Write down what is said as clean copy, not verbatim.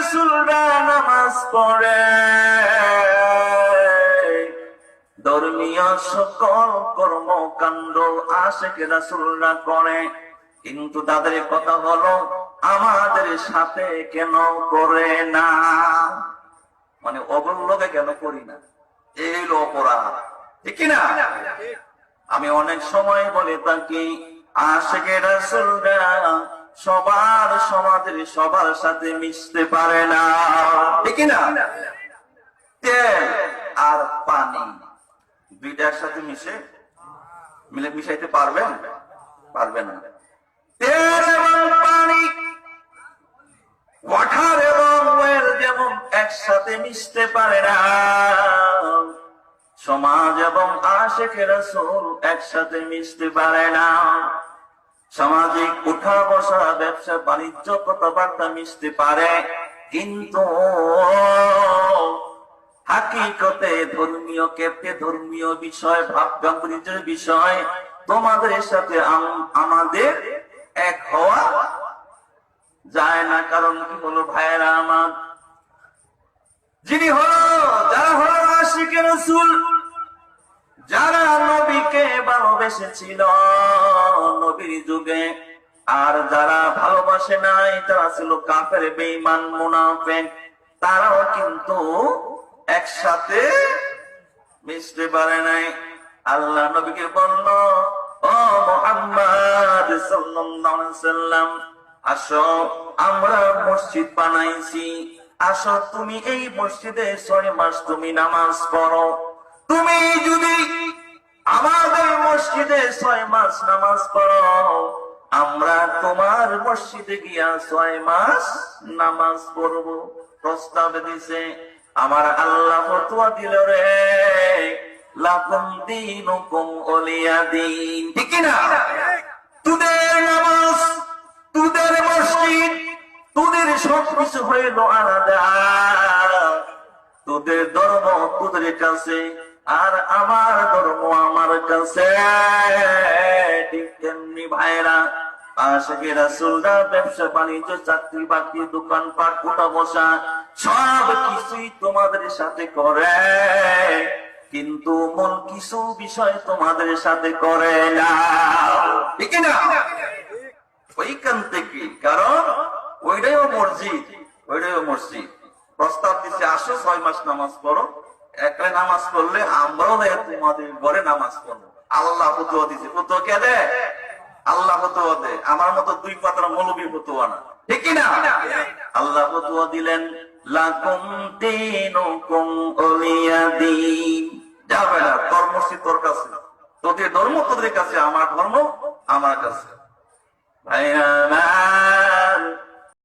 রাসূলরা নামাজ পড়ে, ধর্মীয় সকল কর্মকাণ্ড আশিক রাসূলরা করে, কিন্তু তাদের কথা হলো আমাদের সাথে কেন করে না, মানে অবলম্বনে কেন করি না, এই হলো অপরাধ, ঠিক না? আমি অনেক সময় বলে থাকি আশিক রাসূলরা সবার সমাজের সবার সাথে মিশতে পারে না, ঠিক না? তেল আর পানি দুইটার সাথে মিশাইতে পারবেন? পারবেন না। তেল এবং পানি, ওয়াটার এবং ওয়েল যেমন একসাথে মিশতে পারে না, সমাজ এবং আশিক রাসূল একসাথে মিশতে পারে না। সামাজিক উঠা বসা, ব্যবসা বাণিজ্য, কথাবার্তা মিশতে পারে, কিন্তু হাকিকতে ধর্মীয় ক্ষেত্রে ধর্মীয় বিষয়, ভাব গাম্ভীর্যের বিষয় তোমাদের সাথে আমাদের এক হওয়া যায় না। কারণ কি হলো ভাইয়েরা আমার, যারা হলো আশিকে রাসূল, যারা নবীকে ভালোবেসেছিল নবীর যুগে, আর যারা ভালোবাসে নাই তারা ছিল কাফের, বেঈমান, মুনাফিক, তারাও কিন্তু একসাথে মিশতে পারে নাই। আল্লাহ নবীকে বলল, ও মুহাম্মদ সাল্লাল্লাহু আলাইহি ওয়াসাল্লাম, আসো আমরা মসজিদ বানাইছি, আসো তুমি এই মসজিদে 6 মাস তুমি নামাজ পড়ো। তুমি যদি আমাদের মসজিদে 6 মাস নামাজ পড়ো, আমরা তোমার মসজিদে গিয়া 6 মাস নামাজ পড়বো। প্রস্তাব দিছে, আমার আল্লাহ ফতোয়া দিল রে, লাকুম দীনুকুম ওয়ালিয়া দীন, ঠিক না? তোদের নামাজ, তোদের মসজিদ, তোদের সবকিছু হইল আলাদা, তোদের ধর্ম তোদের কাছে আর আমার ধর্ম আমার কাছে। ঠিক তেমনি ভাইরা আশিকে রাসূলরা ব্যবসা বাণিজ্য, চাকরি বাকরি, দোকানপাট, উঠা বসা সব কিছুই তোমাদের সাথে করে, কিন্তু মূল কিছু বিষয় তোমাদের সাথে করে না, ঠিক না? ওইখান থেকে, কারণ ওইটাও মসজিদ, ওইটাও মসজিদ। প্রস্তাব দিচ্ছে, আসো 6 মাস নামাজ পড়ো, একটা নামাজ পড়লে আমরাও তোমাদের ঘরে নামাজ পড়বো। আল্লাহ ফতোয়া দিচ্ছে, ফতোয়া কে দেয়? আল্লাহ ফতোয়া দেয়, আমার মতো 2 পাতার মৌলবী ফতোয়া না, ঠিক না? আল্লাহ ফতোয়া দিলেন, লাকুম দীনুকুম ওয়ালিয়া দীন। যাবে না, তোর মসজিদ তোর কাছে, তোদের ধর্ম তোদের কাছে, আমার ধর্ম আমার কাছে। ভাইরা